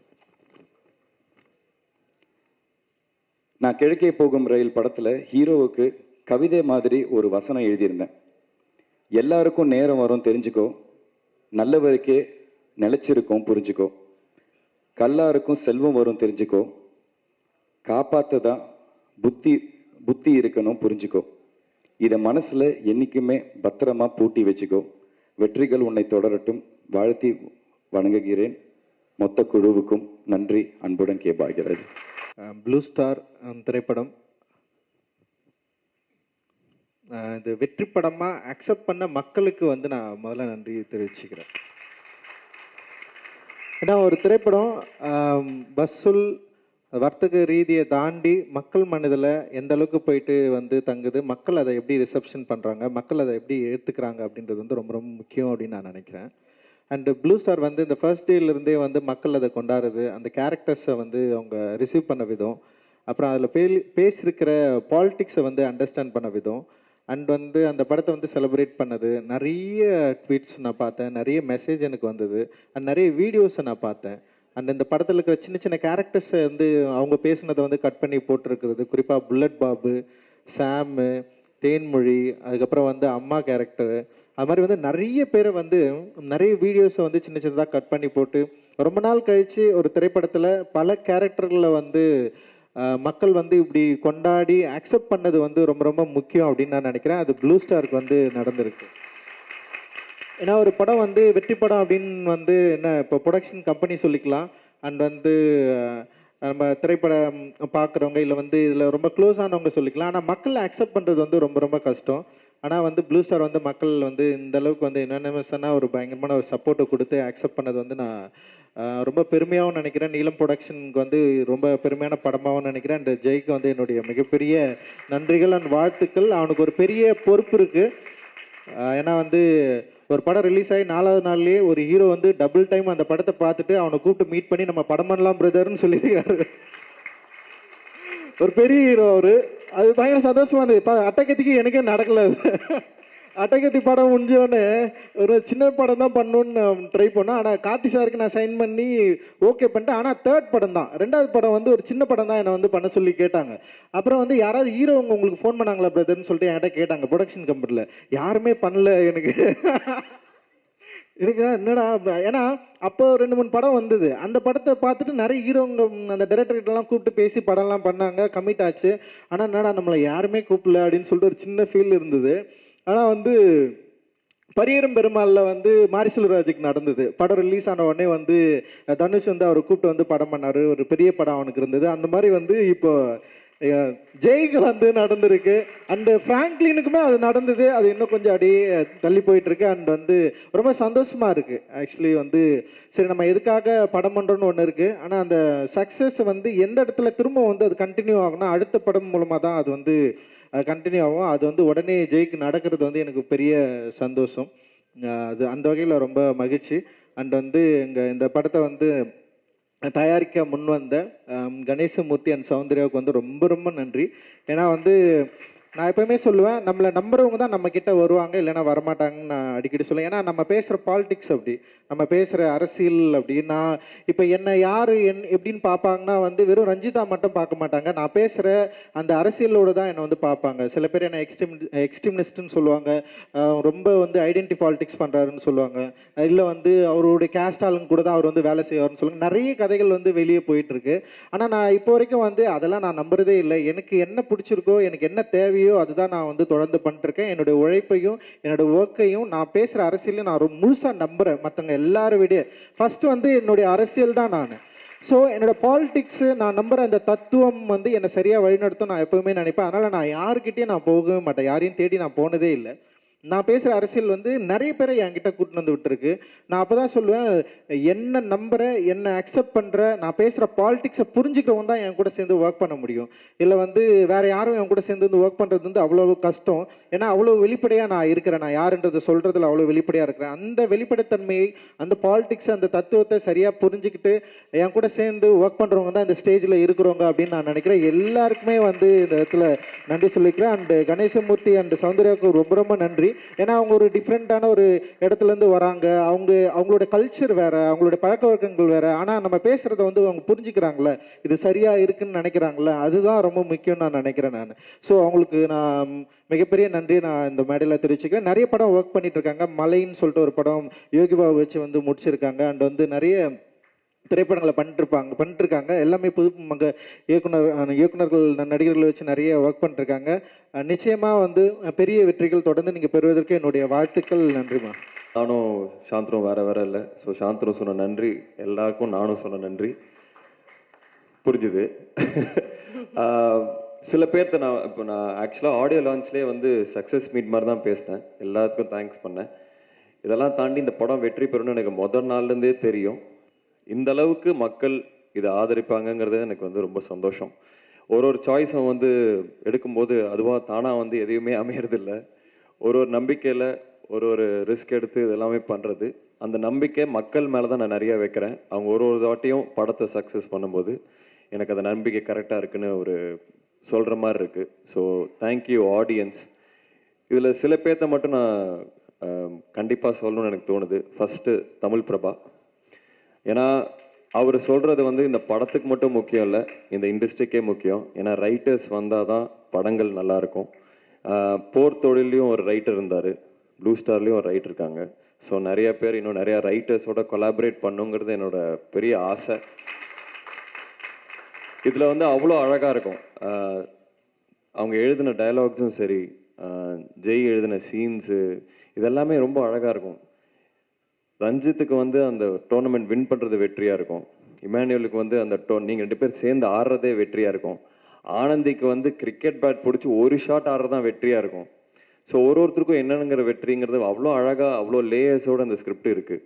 [SPEAKER 5] நான் கிழக்கே போகும் ரயில் படத்தில் ஹீரோவுக்கு கவிதை மாதிரி ஒரு வசனம் எழுதியிருந்தேன். எல்லாருக்கும் நேரம் வரும் தெரிஞ்சுக்கோ, நல்லவருக்கே நிலைச்சிருக்கும் புரிஞ்சுக்கோ, கல்லாருக்கும் செல்வம் வரும் தெரிஞ்சுக்கோ, காப்பாற்றதான் புத்தி இருக்கணும் புரிஞ்சுக்கோ, இதை மனசில் என்றைக்குமே பத்திரமா பூட்டி வச்சுக்கோ, வெற்றிகள் உன்னை தொடரட்டும், வாழ்த்தி வணங்குகிறேன். மொத்த குழுவுக்கும் நன்றி, அன்புடன் கே பாக்யராஜ்.
[SPEAKER 6] ப்ளூ ஸ்டார் திரைப்படம் இது வெற்றி படமாக அக்செப்ட் பண்ண மக்களுக்கு வந்து நான் முதல்ல நன்றி தெரிவிச்சுக்கிறேன். ஏன்னா ஒரு திரைப்படம் வசூல் வர்த்தக ரீதியை தாண்டி மக்கள் மனதில் எந்த அளவுக்கு போயிட்டு வந்து தங்குது, மக்கள் அதை எப்படி ரிசப்ஷன் பண்ணுறாங்க, மக்கள் அதை எப்படி ஏற்றுக்கிறாங்க அப்படின்றது வந்து ரொம்ப ரொம்ப முக்கியம் அப்படின்னு நான் நினைக்கிறேன். அண்டு ப்ளூ ஸ்டார் வந்து இந்த ஃபர்ஸ்ட் டேலேருந்தே வந்து மக்கள் அதை கொண்டாடுறது, அந்த கேரக்டர்ஸை வந்து அவங்க ரிசீவ் பண்ண விதம், அப்புறம் அதில் பேசியிருக்கிற பாலிட்டிக்ஸை வந்து அண்டர்ஸ்டாண்ட் பண்ண விதம், அண்ட் வந்து அந்த படத்தை வந்து செலிப்ரேட் பண்ணது, நிறைய ட்வீட்ஸ் நான் பார்த்தேன், நிறைய மெசேஜ் எனக்கு வந்தது, அண்ட் நிறைய வீடியோஸை நான் பார்த்தேன். அண்ட் இந்த படத்தில் இருக்கிற சின்ன சின்ன கேரக்டர்ஸை வந்து அவங்க பேசுனதை வந்து கட் பண்ணி போட்டிருக்கிறது, குறிப்பாக புல்லட் பாபு, சாமு, தேன்மொழி, அதுக்கப்புறம் வந்து அம்மா கேரக்டரு, அது மாதிரி வந்து நிறைய பேரை வந்து நிறைய வீடியோஸை வந்து சின்ன சின்னதாக கட் பண்ணி போட்டு ரொம்ப நாள் கழித்து ஒரு திரைப்படத்தில் பல கேரக்டர்களில் வந்து மக்கள் வந்து இப்படி கொண்டாடி அக்செப்ட் பண்ணது வந்து ரொம்ப ரொம்ப முக்கியம் அப்படின்னு நான் நினைக்கிறேன். அது ப்ளூ ஸ்டாருக்கு வந்து நடந்திருக்கு. ஏன்னா ஒரு படம் வந்து வெற்றி படம் அப்படின்னு வந்து என்ன இப்போ ப்ரொடக்ஷன் கம்பெனி சொல்லிக்கலாம், அண்ட் வந்து நம்ம திரைப்படம் பார்க்குறவங்க இல்லை வந்து இதில் ரொம்ப க்ளோஸ் ஆனவங்க சொல்லிக்கலாம். ஆனால் மக்களை அக்செப்ட் பண்ணுறது வந்து ரொம்ப ரொம்ப கஷ்டம். ஆனால் வந்து ப்ளூ ஸ்டார் வந்து மக்கள் வந்து இந்த அளவுக்கு வந்து யுனானிமஸாக ஒரு பயங்கரமான ஒரு சப்போர்ட்டை கொடுத்து அக்செப்ட் பண்ணது வந்து நான் ரொம்ப பெருமையாகவும் நினைக்கிறேன். நீலம் ப்ரொடக்ஷனுக்கு வந்து ரொம்ப பெருமையான படமாகவும் நினைக்கிறேன். அண்ட் ஜெய்க்கு வந்து என்னுடைய மிகப்பெரிய நன்றிகள் அண்ட் வாழ்த்துக்கள். அவனுக்கு ஒரு பெரிய பொறுப்பு இருக்குது. ஏன்னா வந்து ஒரு படம் ரிலீஸ் ஆகி 4வது நாள்லேயே ஒரு ஹீரோ வந்து டபுள் டைம் அந்த படத்தை பார்த்துட்டு அவனை கூப்பிட்டு மீட் பண்ணி நம்ம படம் பண்ணலாம் பிரதர்னு சொல்லியிருக்காரு. ஒரு பெரிய ஹீரோ அவரு. அது பயங்கர சந்தோஷமா இருந்தது. இப்போ அட்டகத்திக்கு எனக்கே நடக்கல. அட்டகத்தி படம் முடிஞ்சோடனே ஒரு சின்ன படம் தான் பண்ணணுன்னு ட்ரை பண்ணோம். ஆனால் கார்த்தி சாருக்கு நான் சைன் பண்ணி ஓகே பண்ணிட்டேன். ஆனால் 3rd படம் தான், 2வது படம் வந்து ஒரு சின்ன படம் தான் என்னை வந்து பண்ண சொல்லி கேட்டாங்க. அப்புறம் வந்து யாராவது ஹீரோவங்க உங்களுக்கு ஃபோன் பண்ணாங்களா பிரதர்னு சொல்லிட்டு என்கிட்ட கேட்டாங்க ப்ரொடக்ஷன் கம்பெனியில். யாருமே பண்ணல எனக்கு. எனக்கு என்னடா, ஏன்னா அப்போ 2-3 படம் வந்தது. அந்த படத்தை பார்த்துட்டு நிறைய ஹீரோங்க அந்த டைரக்டர்கிட்டலாம் கூப்பிட்டு பேசி படம்லாம் பண்ணாங்க, கமிட் ஆச்சு. ஆனால் என்னடா நம்மளை யாருமே கூப்பிடல அப்படின்னு சொல்லிட்டு ஒரு சின்ன ஃபீல் இருந்தது. ஆனால் வந்து பரியரும் பெருமாளில் வந்து மாரி செல்வராஜுக்கு நடந்தது. படம் ரிலீஸ் ஆன உடனே வந்து தனுஷ் வந்து அவரை கூப்பிட்டு வந்து படம் பண்ணார். ஒரு பெரிய படம் அவனுக்கு இருந்தது. அந்த மாதிரி வந்து இப்போ ஜெய்க்கு வந்து நடந்திருக்கு. அண்டு ஃப்ராங்க்லினுக்குமே அது நடந்தது. அது இன்னும் கொஞ்சம் அப்படியே தள்ளி போயிட்டுருக்கு. அண்ட் வந்து ரொம்ப சந்தோஷமாக இருக்குது. ஆக்சுவலி வந்து சரி நம்ம எதுக்காக படம் பண்ணுறோன்னு ஒன்று இருக்குது. ஆனால் அந்த சக்ஸஸ் வந்து எந்த இடத்துல திரும்ப வந்து அது கண்டினியூ ஆகும்னா அடுத்த படம் மூலமாக தான் அது வந்து கண்டினியூ ஆகும். அது வந்து உடனே ஜெய்க்கு நடக்கிறது வந்து எனக்கு பெரிய சந்தோஷம். அது அந்த வகையில் ரொம்ப மகிழ்ச்சி. அண்ட் வந்து இந்த படத்தை வந்து தயாரிக்க முன் வந்த கணேசமூர்த்தி அண்ட் சௌந்தர்யாவுக்கு வந்து ரொம்ப ரொம்ப நன்றி. ஏன்னா வந்து நான் எப்பவுமே சொல்லுவேன், நம்மளை நம்புறவங்க தான் நம்ம கிட்ட வருவாங்க, இல்லைன்னா வரமாட்டாங்கன்னு நான் அடிக்கடி சொல்லுவேன். ஏன்னா நம்ம பேசுகிற பாலிடிக்ஸ் அப்படி, நம்ம பேசுகிற அரசியல் அப்படி. நான் இப்போ என்னை யார் எப்படின்னு பார்ப்பாங்கன்னா வந்து வெறும் ரஞ்சிதா மட்டும் பார்க்க மாட்டாங்க, நான் பேசுகிற அந்த அரசியலோடு தான் என்னை வந்து பார்ப்பாங்க. சில பேர் என்னை எக்ஸ்ட்ரீமிஸ்ட்னு சொல்லுவாங்க, ரொம்ப வந்து ஐடென்டி பாலிடிக்ஸ் பண்ணுறாருன்னு சொல்லுவாங்க, இல்லை வந்து அவருடைய கேஸ்ட் ஆளுங்க கூட தான் அவர் வந்து வேலை செய்வார்னு சொல்லுவாங்க. நிறைய கதைகள் வந்து வெளியே போயிட்டுருக்கு. ஆனால் நான் இப்போ வரைக்கும் வந்து அதெல்லாம் நான் நம்புறதே இல்லை. எனக்கு என்ன பிடிச்சிருக்கோ, எனக்கு என்ன தேவையோ அதுதான் நான் வந்து தொடர்ந்து பண்ணிருக்கேன். என்னுடைய உழைப்பையும் என்னோட ஒர்க்கையும் நான் பேசுகிற அரசியலையும் நான் முழுசாக நம்புகிறேன். மற்றவங்க எல்லாரை விட ஃபர்ஸ்ட் வந்து என்னுடைய அரசியல் தான் நான். ஸோ என்னோட பாலிடிக்ஸு நான் நம்புகிற அந்த தத்துவம் வந்து என்னை சரியாக வழிநடத்தும் நான் எப்போவுமே நினைப்பேன். அதனால் நான் யாருக்கிட்டேயும் நான் போகவே மாட்டேன், யாரையும் தேடி நான் போனதே இல்லை. நான் பேசுகிற அரசியல் வந்து நிறைய பேரை என்கிட்ட கூட்டின்னு வந்து விட்டுருக்கு. நான் அப்போ தான் சொல்லுவேன், என்ன நம்புற, என்ன அக்செப்ட் பண்ணுற, நான் பேசுகிற பாலிடிக்ஸை புரிஞ்சுக்கிறவங்க தான் என் கூட சேர்ந்து ஒர்க் பண்ண முடியும். இல்லை வந்து வேறு யாரும் என் கூட சேர்ந்து வந்து ஒர்க் பண்ணுறது வந்து அவ்வளோ கஷ்டம். ஏன்னா அவ்வளோ வெளிப்படையாக நான் இருக்கிறேன், நான் யாருன்றதை சொல்கிறதுல அவ்வளோ வெளிப்படையாக இருக்கிறேன். அந்த வெளிப்படைத்தன்மையை, அந்த பாலிடிக்ஸ், அந்த தத்துவத்தை சரியாக புரிஞ்சுக்கிட்டு என் கூட சேர்ந்து ஒர்க் பண்ணுறவங்க தான் இந்த ஸ்டேஜில் இருக்கிறவங்க அப்படின்னு நான் நினைக்கிறேன். எல்லாருக்குமே வந்து இந்த இடத்துல நன்றி சொல்லிக்கிறேன். அண்டு கணேசமூர்த்தி அண்ட் சௌந்தர்யாவுக்கு ரொம்ப ரொம்ப நன்றி. ஏன்னா அவங்க ஒரு டிஃப்ரெண்ட்டான ஒரு இடத்துலேருந்து வராங்க. அவங்களோட கல்ச்சர் வேறு, அவங்களோட பழக்க வழக்கங்கள் வேறு. ஆனால் நம்ம பேசுகிறத வந்து அவங்க புரிஞ்சுக்கிறாங்களே, இது சரியாக இருக்குன்னு நினைக்கிறாங்களே, அதுதான் ரொம்ப முக்கியம்னு நான் நினைக்கிறேன் நான். ஸோ அவங்களுக்கு நான் மிகப்பெரிய நன்றி நான் இந்த மேடையில் தெரிவிச்சுக்கிறேன். நிறைய படம் ஒர்க் பண்ணிட்டு இருக்காங்க. மலைன்னு சொல்லிட்டு ஒரு படம் யோகி பாபு வச்சு வந்து முடிச்சிருக்காங்க. அண்ட் வந்து நிறைய திரைப்படங்களை பண்ணிட்டுருக்காங்க. எல்லாமே புது இயக்குனர்கள் நடிகர்களை வச்சு நிறைய ஒர்க் பண்ணிருக்காங்க. நிச்சயமாக வந்து பெரிய வெற்றிகள் தொடர்ந்து நீங்கள் பெறுவதற்கு என்னுடைய வாழ்த்துக்கள். நன்றிமா.
[SPEAKER 7] நானும் சாந்தனும் வேற இல்லை. ஸோ சாந்தனு சொன்ன நன்றி எல்லாருக்கும் நானும் சொன்ன நன்றி புரிஞ்சுது. சில பேர்த்த நான் ஆக்சுவலாக ஆடியோ லான்ச்லேயே வந்து சக்ஸஸ் மீட் மாதிரி தான் பேசினேன். எல்லாத்துக்கும் தேங்க்ஸ் பண்ணேன். இதெல்லாம் தாண்டி இந்த படம் வெற்றி பெறும்னு எனக்கு முதல் நாள்லேருந்தே தெரியும். இந்த அளவுக்கு மக்கள் இதை ஆதரிப்பாங்கங்கிறது எனக்கு வந்து ரொம்ப சந்தோஷம். ஒரு சாய்ஸும் வந்து எடுக்கும்போது அதுவாக தானாக வந்து எதையுமே அமையறதில்லை. ஒரு நம்பிக்கையில் ஒரு ரிஸ்க் எடுத்து இதெல்லாமே பண்ணுறது. அந்த நம்பிக்கை மக்கள் மேலே தான் நான் நிறையா வைக்கிறேன். அவங்க ஒரு வாட்டியும் படத்தை சக்ஸஸ் பண்ணும்போது எனக்கு அந்த நம்பிக்கை கரெக்டாக இருக்குன்னு ஒரு சொல்கிற மாதிரி இருக்குது. So thank you audience. இதில் சில பேர்த்த மட்டும் நான் கண்டிப்பாக சொல்லணும்னு எனக்கு தோணுது. ஃபஸ்ட்டு தமிழ் பிரபா. ஏன்னா அவர் சொல்கிறது வந்து இந்த படத்துக்கு மட்டும் முக்கியம் இல்லை, இந்த இண்டஸ்ட்ரிக்கே முக்கியம். ஏன்னா ரைட்டர்ஸ் வந்தால் தான் படங்கள் நல்லாயிருக்கும். போர் தொழிலையும் ஒரு ரைட்டர் இருந்தார், ப்ளூ ஸ்டார்லேயும் ஒரு ரைட்டர் இருக்காங்க. ஸோ நிறைய பேர் இன்னும் நிறையா ரைட்டர்ஸோட கொலாபரேட் பண்ணுங்கிறது என்னோட பெரிய ஆசை. இதில் வந்து அவ்வளோ அழகாக இருக்கும். அவங்க எழுதின டயலாக்ஸும் சரி, ஜெய் எழுதின சீன்ஸு, இதெல்லாமே ரொம்ப அழகாக இருக்கும். ரஞ்சித்துக்கு வந்து அந்த டோர்னமெண்ட் வின் பண்ணுறது வெற்றியாக இருக்கும். இமானுவேலுக்கு வந்து அந்த நீங்கள் 2 பேர் சேர்ந்து ஆடுறதே வெற்றியாக இருக்கும். ஆனந்திக்கு வந்து கிரிக்கெட் பேட் பிடிச்சி ஒரு ஷாட் ஆடுறது தான் வெற்றியாக இருக்கும். ஸோ ஒருத்தருக்கும் என்னென்னங்கிற வெற்றிங்கிறது அவ்வளோ அழகாக, அவ்வளோ லேயர்ஸோடு அந்த ஸ்கிரிப்ட் இருக்குது.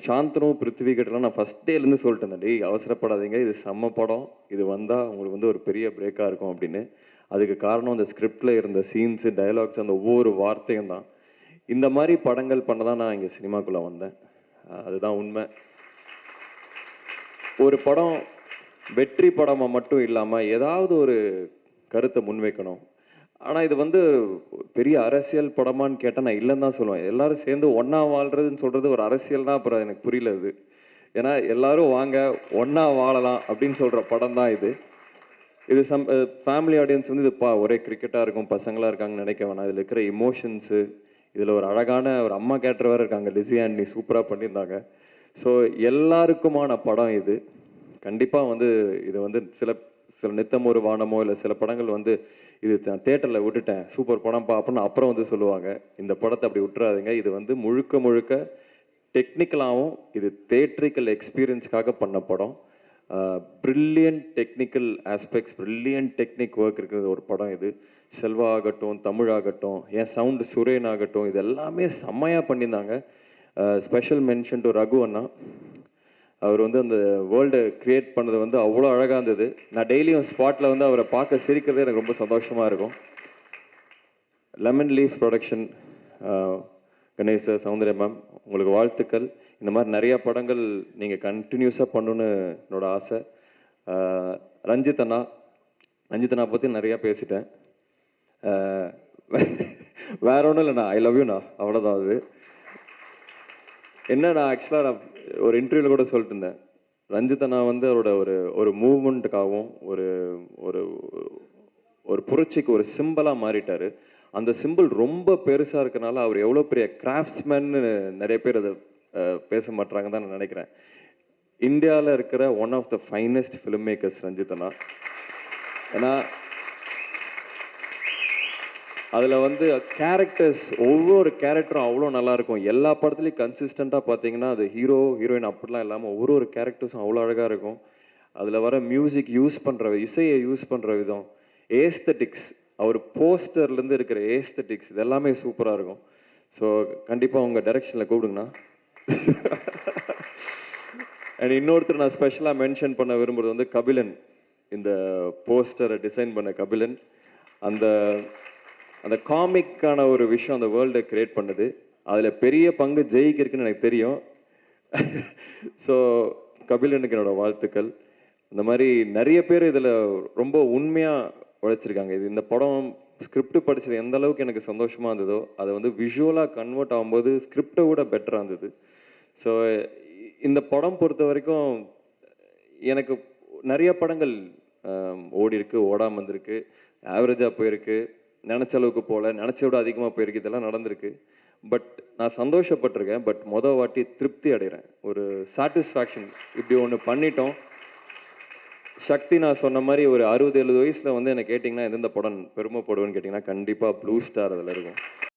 [SPEAKER 7] சாந்தனு பிருத்திவி கிட்டலாம் நான் ஃபஸ்ட் டேலேருந்து சொல்லிட்டேன், டேய் அவசரப்படாதீங்க, இது செம்ம படம், இது வந்தால் உங்களுக்கு வந்து ஒரு பெரிய பிரேக்காக இருக்கும் அப்படின்னு. அதுக்கு காரணம் அந்த ஸ்கிரிப்டில் இருந்த சீன்ஸு, டைலாக்ஸ், அந்த ஒவ்வொரு வார்த்தையும் தான். இந்த மாதிரி படங்கள் பண்ண தான் நான் இங்கே சினிமாக்குள்ளே வந்தேன். அதுதான் உண்மை. ஒரு படம் வெற்றி படமாக மட்டும் இல்லாமல் ஏதாவது ஒரு கருத்தை முன்வைக்கணும். ஆனால் இது வந்து பெரிய அரசியல் படமான்னு கேட்டால் நான் இல்லைன்னு தான் சொல்லுவேன். எல்லாரும் சேர்ந்து ஒன்றா வாழ்கிறதுன்னு சொல்கிறது ஒரு அரசியல்னா அப்புறம் எனக்கு புரியல இது. ஏன்னா எல்லாரும் வாங்க ஒன்றா வாழலாம் அப்படின்னு சொல்கிற படம் தான் இது. இது ஃபேமிலி ஆடியன்ஸ் வந்து இது ஒரே கிரிக்கெட்டாக இருக்கும், பசங்களாக இருக்காங்கன்னு நினைக்க வேணாம். இதில் இருக்கிற இமோஷன்ஸு, இதில் ஒரு அழகான ஒரு அம்மா கேரக்டர் வேறு இருக்காங்க, லிஸி ஆண்டனி, சூப்பராக பண்ணியிருந்தாங்க. ஸோ எல்லாருக்குமான படம் இது. கண்டிப்பாக வந்து இது வந்து சில நித்தம் ஒரு வானமோ இல்லை சில படங்கள் வந்து இது நான் தேட்டரில் விட்டுட்டேன், சூப்பர் படம்ப்பா அப்படின்னு அப்புறம் வந்து சொல்லுவாங்க. இந்த படத்தை அப்படி விட்டுறாதுங்க. இது வந்து முழுக்க டெக்னிக்கலாகவும் இது தேட்ரிக்கல் எக்ஸ்பீரியன்ஸ்க்காக பண்ண படம். Brilliant technical aspects, brilliant technique work இருக்கிற ஒரு படம் இது. செல்வா ஆகட்டும், தமிழாகட்டும், என் சவுண்டு சுரேன் ஆகட்டும், இது எல்லாமே செம்மையாக பண்ணியிருந்தாங்க. ஸ்பெஷல் மென்ஷன் டு ரகு அண்ணா. அவர் வந்து அந்த வேர்ல்டை க்ரியேட் பண்ணது வந்து அவ்வளோ அழகாக இருந்தது. நான் டெய்லியும் ஸ்பாட்டில் வந்து அவரை பார்க்க சிரிக்கிறதே எனக்கு ரொம்ப சந்தோஷமாக இருக்கும். Lemon leaf production, Ganesh sir, Soundarya ma'am, உங்களுக்கு வாழ்த்துக்கள். இந்த மாதிரி நிறையா படங்கள் நீங்கள் கண்டினியூஸாக பண்ணணுன்னு என்னோட ஆசை. ரஞ்சித் அண்ணா பற்றி நிறையா பேசிட்டேன். வேற ஒன்றும் இல்லைண்ணா, ஐ லவ் யூண்ணா, அவ்வளோதான். அது என்ன, நான் ஆக்சுவலாக நான் ஒரு இன்டர்வியூவில் கூட சொல்லிட்டு இருந்தேன், ரஞ்சித் அண்ணா வந்து அவரோட ஒரு மூவ்மெண்ட்டுக்காகவும் ஒரு புரட்சிக்கு ஒரு சிம்பிளாக மாறிட்டார். அந்த சிம்பிள் ரொம்ப பெருசாக இருக்கனால அவர் எவ்வளோ பெரிய கிராஃப்ட்ஸ்மேன்னு நிறைய பேர் அதை பேச மாட்டாங்க தான் நான் நினைக்கிறேன். இந்தியாவில் இருக்கிற one of the finest film makers Ranjith அண்ணா. ஏன்னா அதில் வந்து கேரக்டர்ஸ், ஒவ்வொரு கேரக்டரும் அவ்வளோ நல்லாயிருக்கும். எல்லா படத்துலையும் கன்சிஸ்டண்ட்டாக பார்த்தீங்கன்னா அது ஹீரோ ஹீரோயின் அப்படிலாம் இல்லாமல் ஒரு கேரக்டர்ஸும் அவ்வளோ அழகாக இருக்கும். அதில் வர மியூசிக் யூஸ் பண்ணுற, இசையை யூஸ் பண்ணுற விதம், ஏஸ்தட்டிக்ஸ், அவர் போஸ்டர்லேருந்து இருக்கிற ஏஸ்தட்டிக்ஸ் இது எல்லாமே சூப்பராக இருக்கும். ஸோ கண்டிப்பாக உங்கள் டைரக்ஷனில் கூப்பிடுங்கண்ணா. அண்ட் இன்னொருத்தர் நான் ஸ்பெஷலாக மென்ஷன் பண்ண விரும்புகிறது வந்து கபிலன். இந்த போஸ்டரை டிசைன் பண்ண கபிலன் அந்த அந்த காமிக்கான ஒரு விஷயம் அந்த வேர்ல்டை கிரியேட் பண்ணுது. அதில் பெரிய பங்கு ஜெயிக்கு இருக்குன்னு எனக்கு தெரியும். ஸோ கபிலனுக்கு என்னோட வாழ்த்துக்கள். இந்த மாதிரி நிறைய பேர் இதில் ரொம்ப உண்மையாக உழைச்சிருக்காங்க. இது இந்த படம் ஸ்கிரிப்ட் படித்தது எந்த அளவுக்கு எனக்கு சந்தோஷமாக இருந்ததோ அதை வந்து விஷுவலாக கன்வெர்ட் ஆகும்போது ஸ்கிரிப்டை விட பெட்டராக இருந்தது. ஸோ இந்த படம் பொறுத்த வரைக்கும் எனக்கு நிறைய படங்கள் ஓடி இருக்கு, ஓடாமல் வந்திருக்கு, ஆவரேஜாக போயிருக்கு, நினச்ச அளவுக்கு போகல, நினச்ச விட அதிகமாக போயிருக்கு, இதெல்லாம் நடந்திருக்கு. பட் நான் சந்தோஷப்பட்டிருக்கேன். பட் மொதல் வாட்டி திருப்தி அடைகிறேன், ஒரு சாட்டிஸ்ஃபேக்ஷன். இப்படி ஒன்று பண்ணிட்டோம். சக்தி நான் சொன்ன மாதிரி ஒரு 60-70 வயசில் வந்து என்ன கேட்டிங்கன்னா எந்தெந்த படம் பெருமைப்படுவேன்னு கேட்டிங்கன்னா கண்டிப்பாக ப்ளூ ஸ்டார் அதில் இருக்கும்.